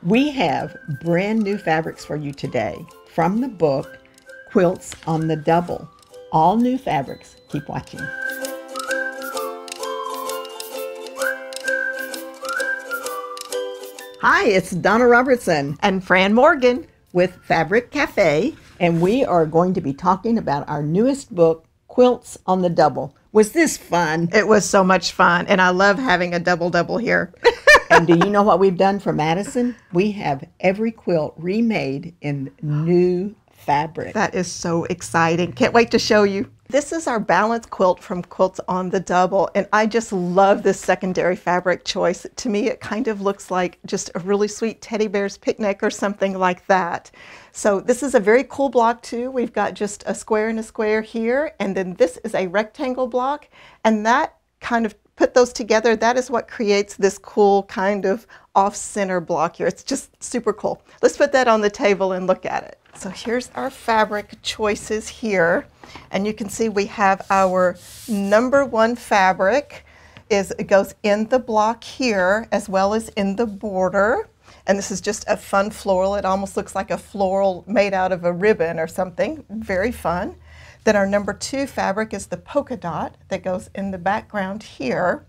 We have brand new fabrics for you today from the book Quilts on the Double. All new fabrics. Keep watching. Hi, it's Donna Robertson and Fran Morgan with Fabric Cafe, and we are going to be talking about our newest book, Quilts on the Double. Was this fun? It was so much fun, and I love having a double here. And do you know what we've done for Madison? We have every quilt remade in new fabric. That is so exciting. Can't wait to show you. This is our balance quilt from Quilts on the Double, and I just love this secondary fabric choice. To me, it kind of looks like just a really sweet teddy bear's picnic or something like that. So this is a very cool block too. We've got just a square and a square here, and then this is a rectangle block, and that kind of put those together, that is what creates this cool kind of off-center block here. It's just super cool. Let's put that on the table and look at it. So here's our fabric choices here, and you can see we have our #1 fabric. It goes in the block here as well as in the border, and this is just a fun floral. It almost looks like a floral made out of a ribbon or something. Very fun. Then our #2 fabric is the polka dot that goes in the background here.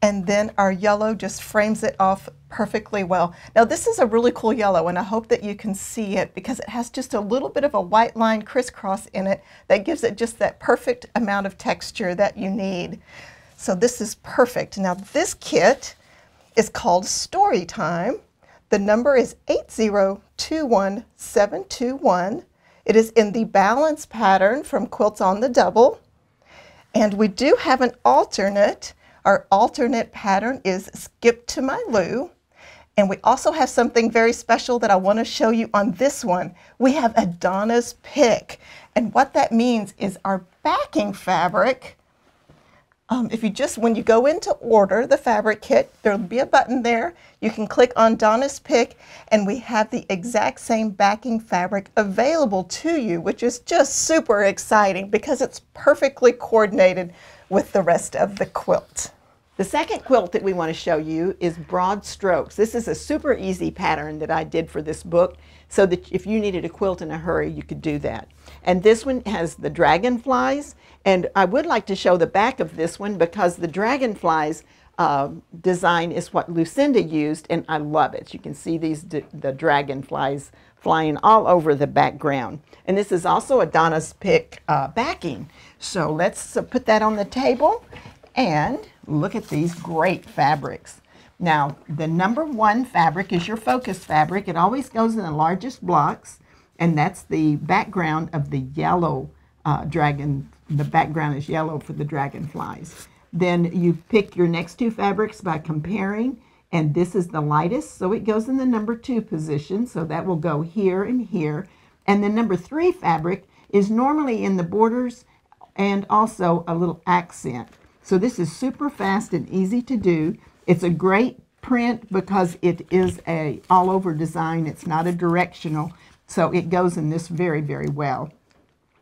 And then our yellow just frames it off perfectly well. Now this is a really cool yellow, and I hope that you can see it because it has just a little bit of a white line crisscross in it that gives it just that perfect amount of texture that you need. So this is perfect. Now this kit is called Story Time. The number is 8021721. It is in the balance pattern from Quilts on the Double. And we do have an alternate. Our alternate pattern is Skip to My Lou. And we also have something very special that I want to show you on this one. We have a Donna's Pick. And what that means is our backing fabric, when you go in to order the fabric kit, there'll be a button there. You can click on Donna's Pick, and we have the exact same backing fabric available to you, which is just super exciting because it's perfectly coordinated with the rest of the quilt. The second quilt that we want to show you is Broad Strokes. This is a super easy pattern that I did for this book so that if you needed a quilt in a hurry, you could do that. And this one has the dragonflies, and I would like to show the back of this one because the dragonflies design is what Lucinda used, and I love it. You can see the dragonflies flying all over the background. And this is also a Donna's Pick backing. So let's put that on the table and look at these great fabrics. Now, the #1 fabric is your focus fabric. It always goes in the largest blocks, and that's the background of the yellow dragon. The background is yellow for the dragonflies. Then you pick your next 2 fabrics by comparing, and this is the lightest, so it goes in the #2 position, so that will go here and here. And the #3 fabric is normally in the borders and also a little accent. So this is super fast and easy to do. It's a great print because it is a all-over design. It's not a directional, so it goes in this very, very well.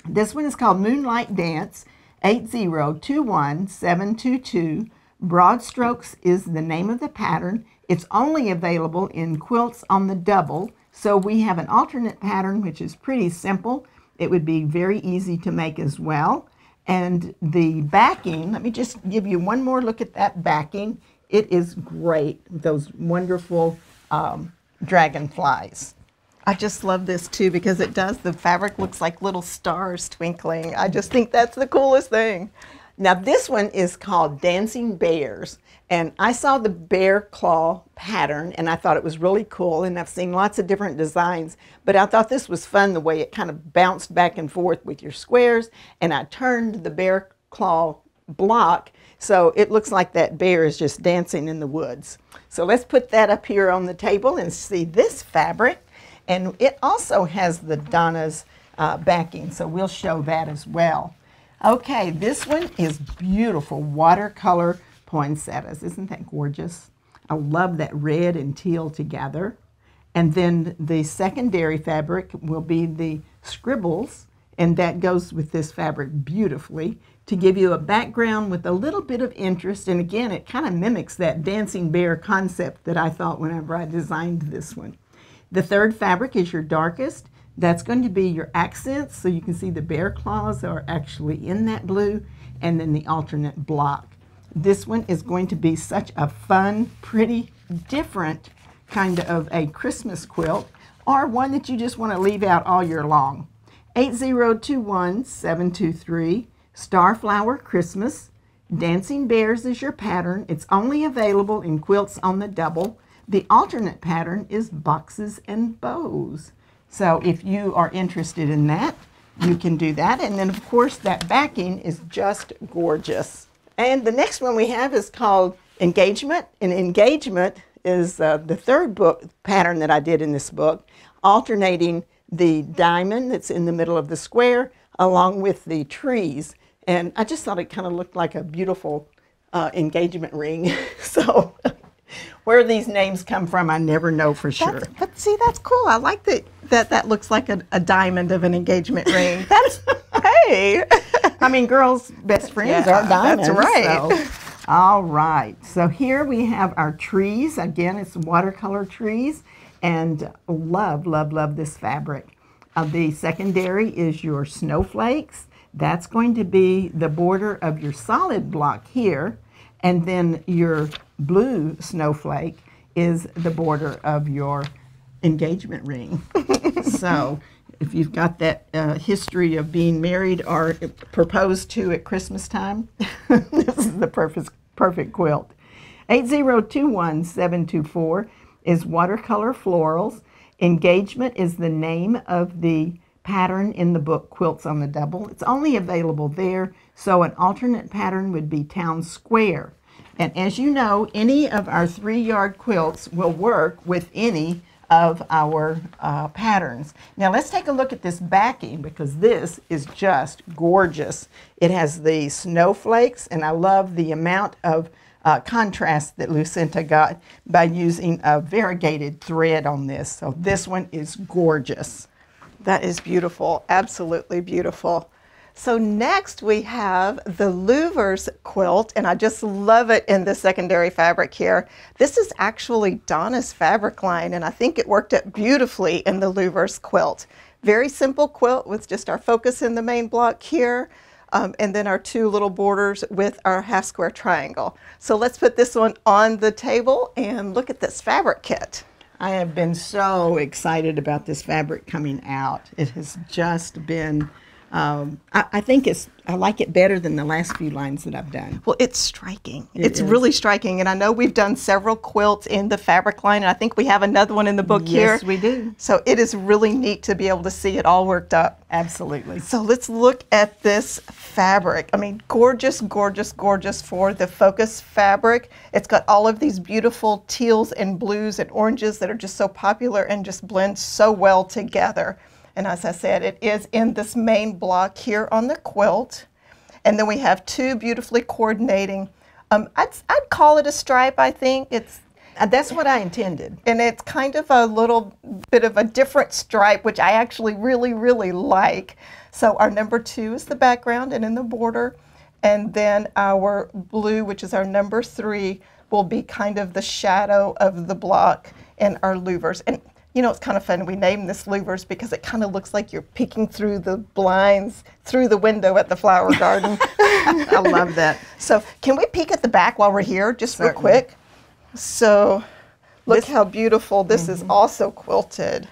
This one is called Moonlight Dance, 8021722. Broad Strokes is the name of the pattern. It's only available in Quilts on the Double, so we have an alternate pattern which is pretty simple. It would be very easy to make as well. And the backing, let me just give you one more look at that backing. It is great, those wonderful dragonflies. I just love this too because the fabric looks like little stars twinkling. I just think that's the coolest thing. Now this one is called Dancing Bears, and I saw the bear claw pattern and I thought it was really cool, and I've seen lots of different designs, but I thought this was fun the way it kind of bounced back and forth with your squares, and I turned the bear claw block so it looks like that bear is just dancing in the woods. So let's put that up here on the table and see this fabric, and it also has the Donna's backing, so we'll show that as well. Okay, this one is beautiful watercolor poinsettias. Isn't that gorgeous? I love that red and teal together. And then the secondary fabric will be the scribbles, and that goes with this fabric beautifully to give you a background with a little bit of interest. And again, it kind of mimics that dancing bear concept that I thought whenever I designed this one. The third fabric is your darkest. That's going to be your accents, so you can see the bear claws are actually in that blue, and then the alternate block. This one is going to be such a fun, pretty, different kind of a Christmas quilt, or one that you just want to leave out all year long. 8021723, Starflower Christmas. Dancing Bears is your pattern. It's only available in Quilts on the Double. The alternate pattern is Boxes and Bows. So if you are interested in that, you can do that. And then, of course, that backing is just gorgeous. And the next one we have is called Engagement. And Engagement is the third book pattern that I did in this book, alternating the diamond that's in the middle of the square along with the trees. And I just thought it kind of looked like a beautiful engagement ring. So where these names come from, I never know for sure. But see, that's cool. I like that looks like a diamond of an engagement ring. That's, hey. I mean, girls' best friends are diamonds. That's right. So. All right. So here we have our trees. Again, it's watercolor trees. And love, love, love this fabric. The secondary is your snowflakes. That's going to be the border of your solid block here. And then your blue snowflake is the border of your engagement ring. So if you've got that history of being married or proposed to at Christmas time, this is the perfect quilt. 8021724 is Watercolor Florals. Engagement is the name of the pattern in the book Quilts on the Double. It's only available there, so an alternate pattern would be Town Square. And as you know, any of our 3-yard quilts will work with any of our patterns. Now let's take a look at this backing, because this is just gorgeous. It has the snowflakes, and I love the amount of contrast that Lucinda got by using a variegated thread on this. So this one is gorgeous. That is beautiful, absolutely beautiful. So next we have the Louvers quilt, and I just love it in the secondary fabric here. This is actually Donna's fabric line, and I think it worked out beautifully in the Louvers quilt. Very simple quilt with just our focus in the main block here, and then our 2 little borders with our half square triangle. So let's put this one on the table and look at this fabric kit. I have been so excited about this fabric coming out. It has just been, I think I like it better than the last few lines that I've done. Well, it's striking. It's really striking. And I know we've done several quilts in the fabric line, and I think we have another one in the book here. Yes, we do. So it is really neat to be able to see it all worked up. Absolutely. So let's look at this fabric. I mean, gorgeous, gorgeous, gorgeous for the focus fabric. It's got all of these beautiful teals and blues and oranges that are just so popular and just blend so well together. And as I said, it is in this main block here on the quilt. And then we have 2 beautifully coordinating, I'd call it a stripe, I think. That's what I intended. And it's kind of a little bit of a different stripe, which I actually really, really like. So our number 2 is the background and in the border. And then our blue, which is our number 3, will be kind of the shadow of the block in our louvers. And you know, it's kind of fun. We named this Louvers because it kind of looks like you're peeking through the blinds, through the window at the flower garden. I love that. So can we peek at the back while we're here, just real quick? So look how beautiful this is also quilted.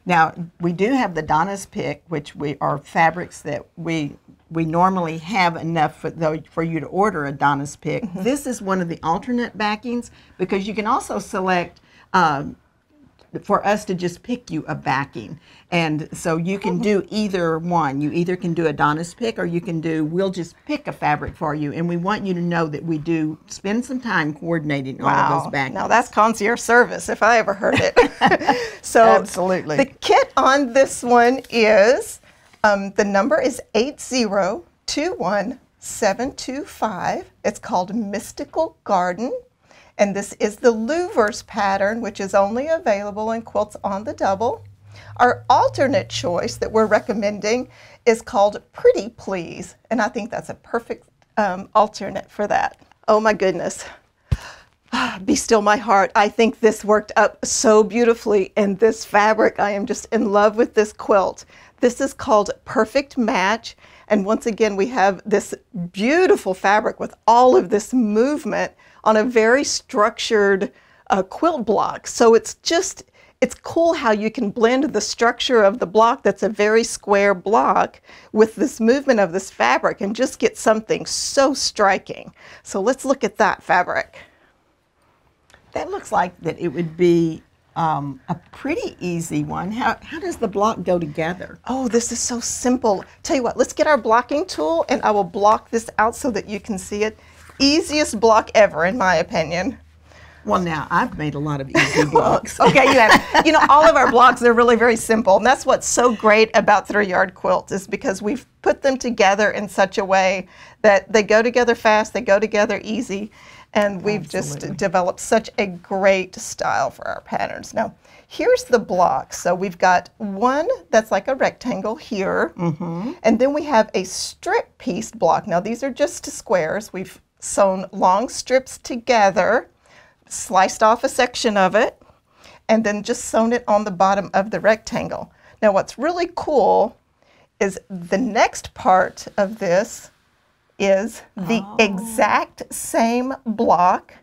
Now, we do have the Donna's Pick, which are fabrics that we normally have enough for you to order a Donna's Pick. This is one of the alternate backings, because you can also select for us to just pick you a backing. And so you can do either one. You either can do a Donna's Pick, or you can do, we'll just pick a fabric for you. And we want you to know that we do spend some time coordinating all of those backings. Now that's concierge service if I ever heard it. So absolutely. The kit on this one is, the number is 8021725. It's called Mystical Garden. And this is the Louvers pattern, which is only available in Quilts on the Double. Our alternate choice that we're recommending is called Pretty Please, and I think that's a perfect alternate for that. Oh my goodness. Be still my heart. I think this worked up so beautifully in this fabric. I am just in love with this quilt. This is called Perfect Match. And once again, we have this beautiful fabric with all of this movement on a very structured quilt block. So it's cool how you can blend the structure of the block that's a very square block with this movement of this fabric and just get something so striking. So let's look at that fabric. That looks like that it would be a pretty easy one. How does the block go together? Oh, this is so simple. Tell you what, let's get our blocking tool and I will block this out so that you can see it. Easiest block ever, in my opinion. Well, now, I've made a lot of easy blocks. Okay, you have. You know, all of our blocks are really very simple. And that's what's so great about 3-yard quilts is because we've put them together in such a way that they go together fast, they go together easy. And we've just developed such a great style for our patterns. Now, here's the block. So we've got one that's like a rectangle here. And then we have a strip piece block. Now, these are just squares. We've sewn long strips together, sliced off a section of it, and then just sewn it on the bottom of the rectangle. Now, what's really cool is the next part of this is the exact same block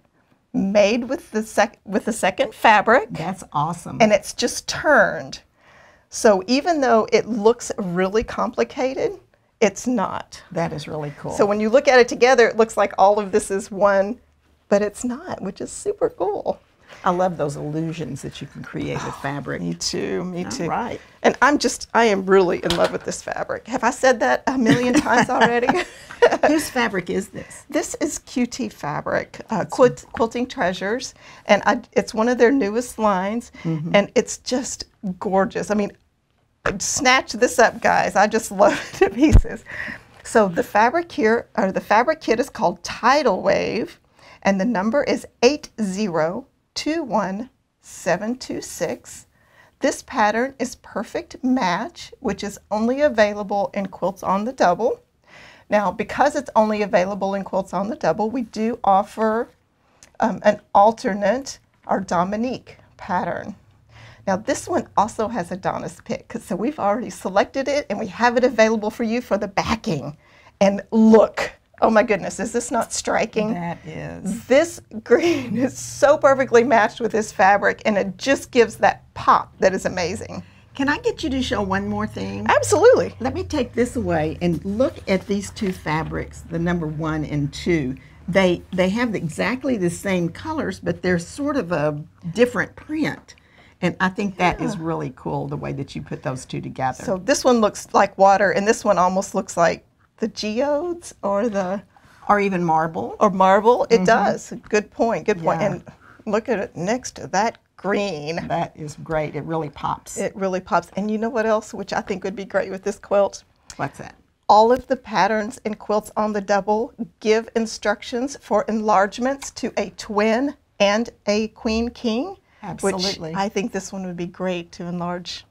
made with the second fabric. That's awesome. And it's just turned. So even though it looks really complicated, it's not. That is really cool. So when you look at it together, it looks like all of this is one, but it's not, which is super cool. I love those illusions that you can create with fabric. Me too, me too. Right. And I am really in love with this fabric. Have I said that a million times already? Whose fabric is this? This is QT Fabric, Quilting Treasures, and it's one of their newest lines, and it's just gorgeous. I mean, snatch this up, guys. I just love it to pieces. So the fabric here, or the fabric kit is called Tidal Wave, and the number is 8021726. This pattern is Perfect Match, which is only available in Quilts on the Double. Now, because it's only available in Quilts on the Double, we do offer an alternate, our Dominique pattern. Now, this one also has a Donna's pick, so we've already selected it, and we have it available for you for the backing. And look, oh my goodness, is this not striking? That is. This green is so perfectly matched with this fabric, and it just gives that pop that is amazing. Can I get you to show one more thing? Absolutely. Let me take this away and look at these two fabrics, the number 1 and 2. They have exactly the same colors, but they're sort of a different print. And I think that is really cool, the way that you put those two together. So this one looks like water, and this one almost looks like the geodes or even marble. Or marble. It does. Good point. Good point. Yeah. And look at it next to that green. That is great. It really pops. It really pops. And you know what else, which I think would be great with this quilt? What's that? All of the patterns in Quilts on the Double give instructions for enlargements to a twin and a queen king. Absolutely. Which I think this one would be great to enlarge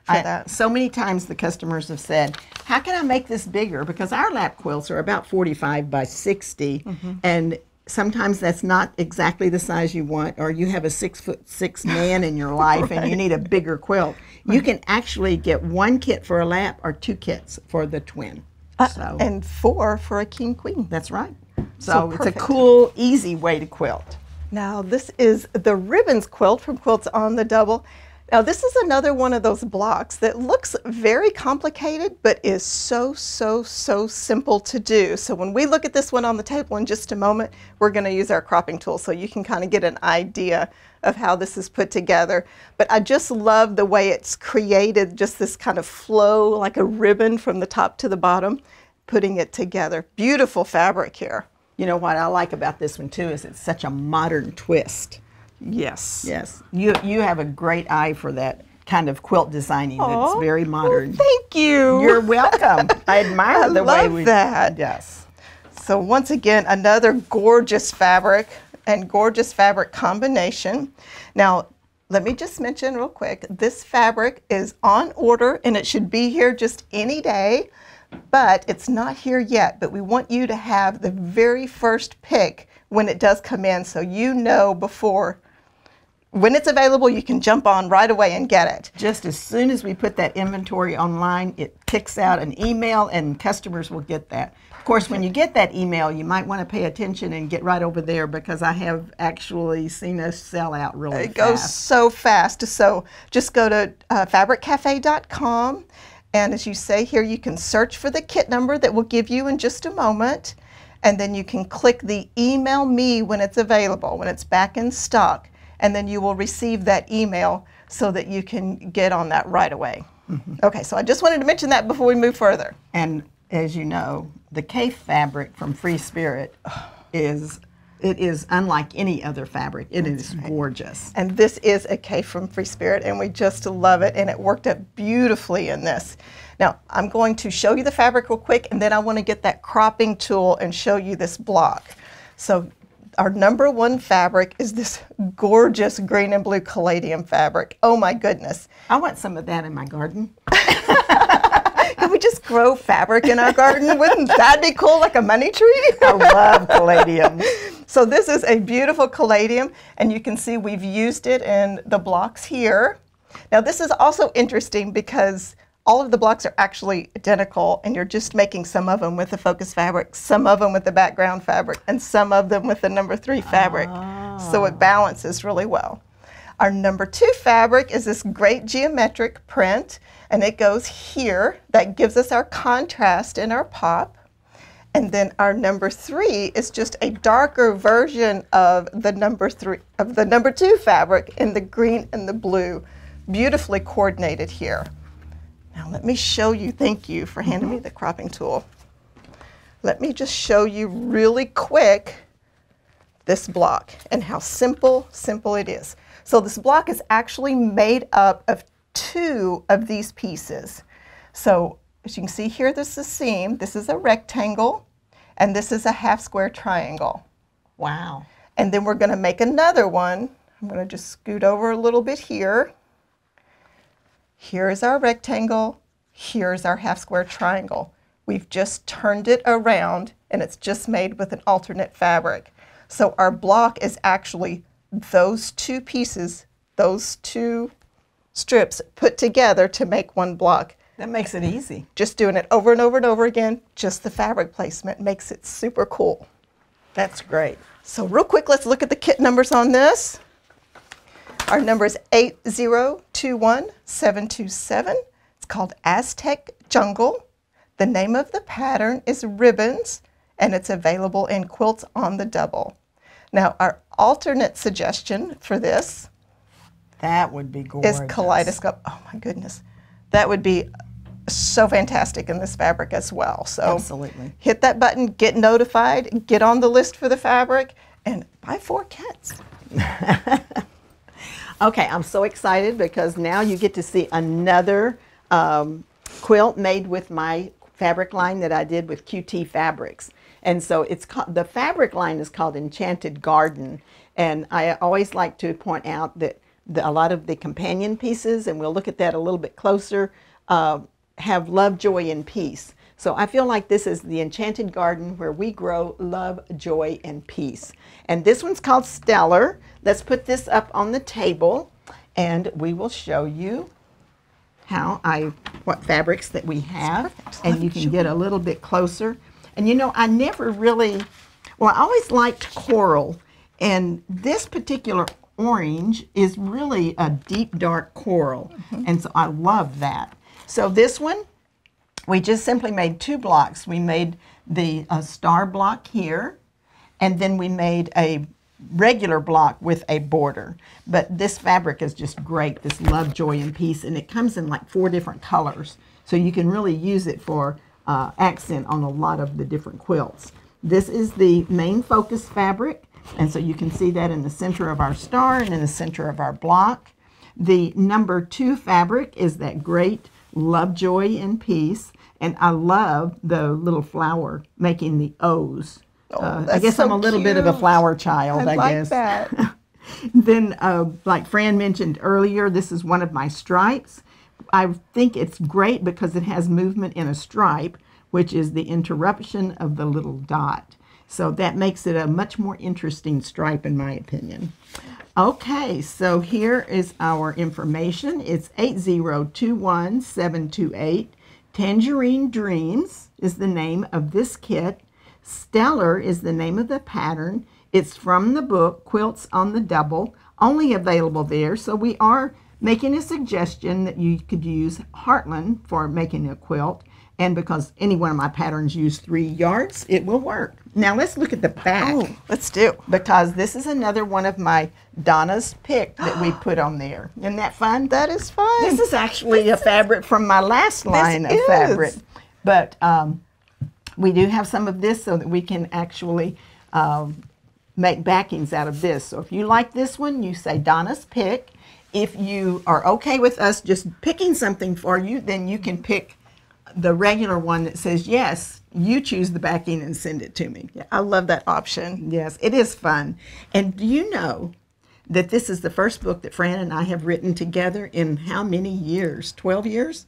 for that. So many times the customers have said, how can I make this bigger? Because our lap quilts are about 45 by 60, and sometimes that's not exactly the size you want, or you have a 6'6" man in your life and you need a bigger quilt. You can actually get 1 kit for a lap or 2 kits for the twin. And 4 for a king queen. That's right. So it's perfect. a cool, easy way to quilt. Now this is the Ribbons quilt from Quilts on the Double. Now this is another one of those blocks that looks very complicated, but is so simple to do. So when we look at this one on the table in just a moment, we're going to use our cropping tool so you can kind of get an idea of how this is put together. But I just love the way it's created, just this kind of flow like a ribbon from the top to the bottom, putting it together. Beautiful fabric here. You know what I like about this one too is it's such a modern twist. Yes. Yes. You have a great eye for that kind of quilt designing that's very modern. Well, thank you. You're welcome. I admire the way we that. Yes. So once again, another gorgeous fabric and gorgeous fabric combination. Now, let me just mention real quick, this fabric is on order and it should be here just any day, but it's not here yet. But we want you to have the very first pick when it does come in, so you know before. When it's available, you can jump on right away and get it. Just as soon as we put that inventory online, it kicks out an email and customers will get that. Of course, when you get that email, you might want to pay attention and get right over there because I have actually seen us sell out really fast. It goes so fast. So just go to fabriccafe.com, and as you say here, you can search for the kit number that we'll give you in just a moment, and then you can click the email me when it's available, when it's back in stock, and then you will receive that email so that you can get on that right away. Mm-hmm. Okay, so I just wanted to mention that before we move further. And as you know, the Cafe fabric from Free Spirit is unlike any other fabric. It is gorgeous. And this is a K from Free Spirit, and we just love it, and it worked out beautifully in this. Now, I'm going to show you the fabric real quick, and then I want to get that cropping tool and show you this block. So our number one fabric is this gorgeous green and blue caladium fabric. Oh my goodness. I want some of that in my garden. Can we just grow fabric in our garden? Wouldn't that be cool, like a money tree? I love caladium. So this is a beautiful caladium, and you can see we've used it in the blocks here. Now this is also interesting because all of the blocks are actually identical, and you're just making some of them with the focus fabric, some of them with the background fabric, and some of them with the number 3 fabric. Oh. So it balances really well. Our number 2 fabric is this great geometric print, and it goes here. That gives us our contrast in our pop. And then our number 3 is just a darker version of the number 2 fabric in the green and the blue, beautifully coordinated here. Now let me show you, thank you for handing me the cropping tool. Let me just show you really quick this block and how simple it is. So this block is actually made up of 2 of these pieces. So as you can see here, this is a seam, this is a rectangle, and this is a half square triangle. Wow. And then we're going to make another one. I'm going to just scoot over a little bit here. Here's our rectangle, here's our half square triangle. We've just turned it around and it's just made with an alternate fabric. So our block is actually those 2 pieces, those 2 strips put together to make one block. That makes it easy. Just doing it over and over and over again, just the fabric placement makes it super cool. That's great. So real quick, let's look at the kit numbers on this. Our number is 8021727. It's called Aztec Jungle. The name of the pattern is Ribbons, and it's available in Quilts on the Double. Now, our alternate suggestion for this that would be gorgeous. Is Kaleidoscope. Oh my goodness. That would be so fantastic in this fabric as well. So absolutely. Hit that button, get notified, get on the list for the fabric, and buy 4 kits. Okay, I'm so excited because now you get to see another quilt made with my fabric line that I did with QT Fabrics. And so it's the fabric line is called Enchanted Garden. And I always like to point out that a lot of the companion pieces, and we'll look at that a little bit closer, have love, joy, and peace. So I feel like this is the Enchanted Garden where we grow love, joy, and peace. And this one's called Stellar. Let's put this up on the table and we will show you what fabrics that we have. And you can get a little bit closer. And you know, I never really, I always liked coral. And this particular orange is really a deep dark coral. And so I love that. So this one, we just simply made 2 blocks. We made the star block here, and then we made a regular block with a border. But this fabric is just great, this love, joy, and peace, and it comes in like 4 different colors. So you can really use it for accent on a lot of the different quilts. This is the main focus fabric, and so you can see that in the center of our star and in the center of our block. The number 2 fabric is that great love, joy, and peace. And I love the little flower making the O's. I guess so I'm a little bit of a flower child, I guess. That. Then, like Fran mentioned earlier, this is one of my stripes. I think it's great because it has movement in a stripe, which is the interruption of the little dot. So that makes it a much more interesting stripe in my opinion. Okay, so here is our information. It's 8021728. Tangerine Dreams is the name of this kit. Stellar is the name of the pattern. It's from the book Quilts on the Double, only available there. So we are making a suggestion that you could use Heartland for making a quilt. And because any one of my patterns use 3 yards, it will work. Now let's look at the back. Oh, let's do. Because this is another one of my Donna's Pick that we put on there. Isn't that fun? That is fun. This is actually a fabric from my last line of fabric. But we do have some of this so that we can actually make backings out of this. So if you like this one, you say Donna's Pick. If you are okay with us just picking something for you, then you can pick the regular one that says, yes, you choose the backing and send it to me. Yeah, I love that option. Yes, it is fun. And do you know that this is the first book that Fran and I have written together in how many years? 12 years?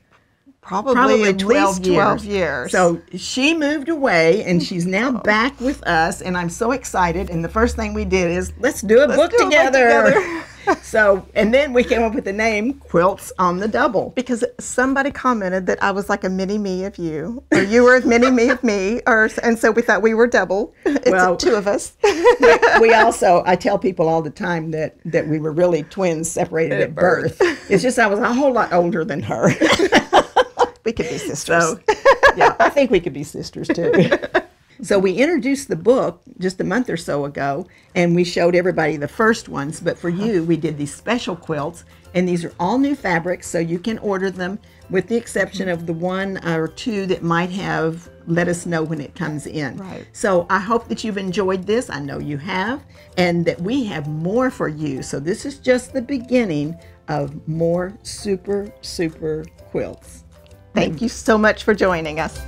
Probably at least 12 years. So she moved away and she's now back with us, and I'm so excited. And the first thing we did is, let's do a book together. So, and then we came up with the name Quilts on the Double. Because somebody commented that I was like a mini me of you, or you were a mini me of me, and so we thought we were double. It's 2 of us. we also, I tell people all the time that we were really twins separated at birth. It's just I was a whole lot older than her. We could be sisters. So, yeah, I think we could be sisters too. So we introduced the book just a month or so ago, and we showed everybody the first ones. But for you, we did these special quilts, and these are all new fabrics, so you can order them with the exception of the 1 or 2 that might have let us know when it comes in. Right. So I hope that you've enjoyed this. I know you have, and that we have more for you. So this is just the beginning of more super, super quilts. Thank you so much for joining us.